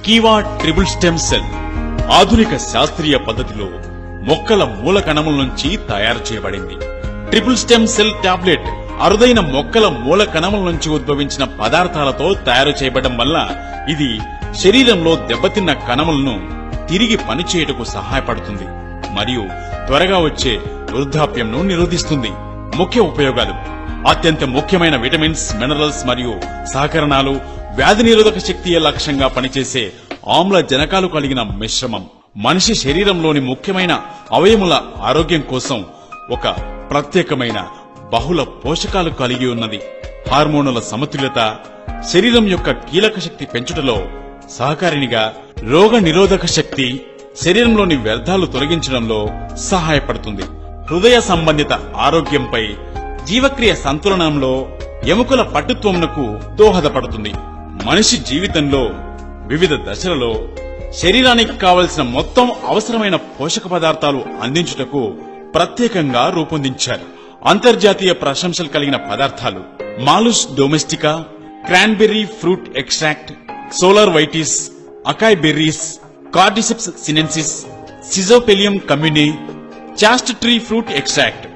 కీవా triple stem cell ఆధునిక శాస్త్రీయ పద్ధతిలో మొక్కల మూల కణముల నుంచి తయారు చేయబడింది. ట్రిపుల్ స్టెమ్ సెల్ టాబ్లెట్ అరుదైన మొక్కల మూల కణముల నుంచి ఉద్భవించిన పదార్థాలతో తయారు చేయబడడం వల్ల ఇది శరీరంలో దెబ్బతిన్న కణములను తిరిగి పనిచేయటకు సహాయపడుతుంది మరియు త్వరగా వచ్చే వృద్ధాప్యంను నిరోధిస్తుంది. ముఖ్య ఉపయోగాలు: అత్యంత ముఖ్యమైన విటమిన్స్, మినరల్స్ మరియు సహకరణాలు, వ్యాధి నిరోధక శక్తి లక్ష్యంగా పనిచేసే ఆమ్లజనకాలు కలిగిన మిశ్రమం, మనిషి శరీరంలోని ముఖ్యమైన అవయముల ఆరోగ్యం కోసం ఒక ప్రత్యేకమైన బహుళ పోషకాలు కలిగి ఉన్నది. హార్మోనుల సమతుల్యత, శరీరం యొక్క కీలక శక్తి పెంచుటలో సహకారినిగా, రోగ నిరోధక శక్తి, శరీరంలోని వ్యర్థాలు తొలగించడంలో సహాయపడుతుంది. హృదయ సంబంధిత ఆరోగ్యంపై, జీవక్రియ సంతులనంలో, ఎముకల పట్టుత్వమునకు దోహదపడుతుంది. మనిషి జీవితంలో వివిధ దశలలో శరీరానికి కావలసిన మొత్తం అవసరమైన పోషక పదార్థాలు అందించుటకు ప్రత్యేకంగా రూపొందించారు. అంతర్జాతీయ ప్రశంసలు కలిగిన పదార్థాలు: Malus domestica, cranberry fruit extract, solar Vitis, acai berries, Cordyceps sinensis, Schizophyllum commune, chaste tree fruit extract.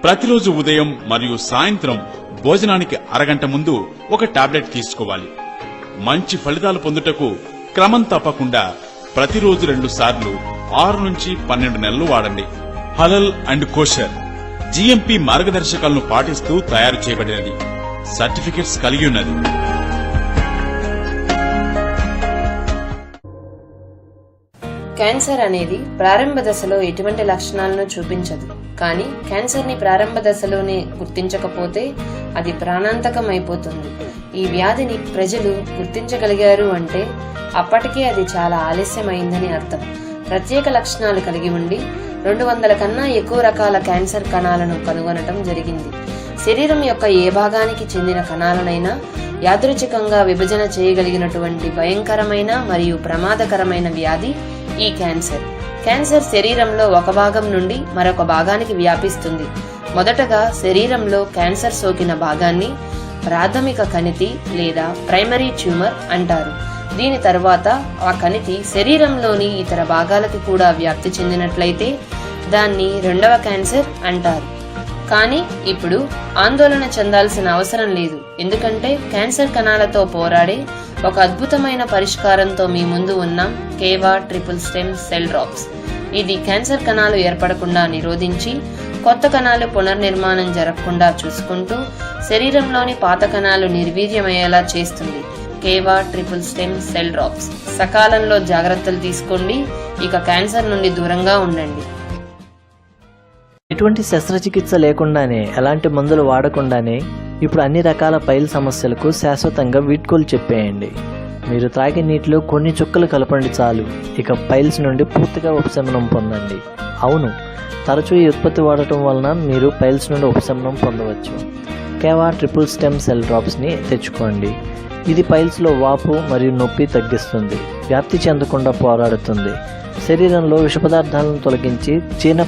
ప్రతిరోజు ఉదయం మరియు సాయంత్రం భోజనానికి అరగంట ముందు ఒక టాబ్లెట్ తీసుకోవాలి. మంచి ఫలితాలు పొందుటకు క్రమం తప్పకుండా ప్రతిరోజు 2 సార్లు 6 నుంచి 12 నెలలు వాడండి. హలల్ అండ్ కోషర్ జిఎంపి మార్గదర్శకాలను పాటిస్తూ తయారు చేయబడినది. సర్టిఫికెట్స్ కలిగి ఉన్నది. క్యాన్సర్ అనేది ప్రారంభ దశలో ఎటువంటి లక్షణాలను చూపించదు. కానీ క్యాన్సర్ ని ప్రారంభ దశలోనే గుర్తించకపోతే అది ప్రాణాంతకం అయిపోతుంది. ఈ వ్యాధిని ప్రజలు గుర్తించగలిగారు అంటే అప్పటికే అది చాలా ఆలస్యమైందని అర్థం. ప్రత్యేక లక్షణాలు కలిగి ఉండి 200 కన్నా ఎక్కువ రకాల క్యాన్సర్ కణాలను కనుగొనటం జరిగింది. శరీరం యొక్క ఏ భాగానికి చెందిన కణాలనైనా యాదృచ్ఛికంగా విభజన చేయగలిగినటువంటి భయంకరమైన మరియు ప్రమాదకరమైన వ్యాధి ఈ క్యాన్సర్. క్యాన్సర్ శరీరంలో ఒక భాగం నుండి మరొక భాగానికి వ్యాపిస్తుంది. మొదటగా శరీరంలో క్యాన్సర్ సోకిన భాగాన్ని ప్రాథమిక కణితి లేదా ప్రైమరీ ట్యూమర్ అంటారు. దీని తర్వాత ఆ కణితి శరీరంలోని ఇతర భాగాలకు కూడా వ్యాప్తి చెందినట్లయితే దాన్ని రెండవ క్యాన్సర్ అంటారు. కానీ ఇప్పుడు ఆందోళన చెందాల్సిన అవసరం లేదు, ఎందుకంటే క్యాన్సర్ కణాలతో పోరాడే ఒక అద్భుతమైన పరిష్కారంతో మీ ముందు ఉన్నాం. కేవా ట్రిపుల్ స్టెమ్ సెల్ డ్రాప్స్. ఇది క్యాన్సర్ కణాలు ఏర్పడకుండా నిరోధించి కొత్త కణాలు పునర్నిర్మాణం జరగకుండా చూసుకుంటూ శరీరంలోని పాత కణాలు నిర్వీర్యమయ్యేలా చేస్తుంది. కేవా ట్రిపుల్ స్టెమ్ సెల్ డ్రాప్స్. సకాలంలో జాగ్రత్తలు తీసుకోండి, ఇక క్యాన్సర్ నుండి దూరంగా ఉండండి. ఎటువంటి శస్త్రచికిత్స లేకుండానే, ఎలాంటి మందులు వాడకుండానే ఇప్పుడు అన్ని రకాల పైల్ సమస్యలకు శాశ్వతంగా వీడ్కోలు చెప్పేయండి. మీరు త్రాగే నీటిలో కొన్ని చుక్కలు కలపండి చాలు, ఇక పైల్స్ నుండి పూర్తిగా ఉపశమనం పొందండి. అవును, తరచూ ఈ ఉత్పత్తి వాడటం వలన మీరు పైల్స్ నుండి ఉపశమనం పొందవచ్చు. కేవా ట్రిపుల్ స్టెమ్ సెల్ డ్రాప్స్ని తెచ్చుకోండి. ఇది పైల్స్లో వాపు మరియు నొప్పి తగ్గిస్తుంది, వ్యాప్తి చెందకుండా పోరాడుతుంది, శరీరంలో విష పదార్థాలను తొలగించి జీర్ణ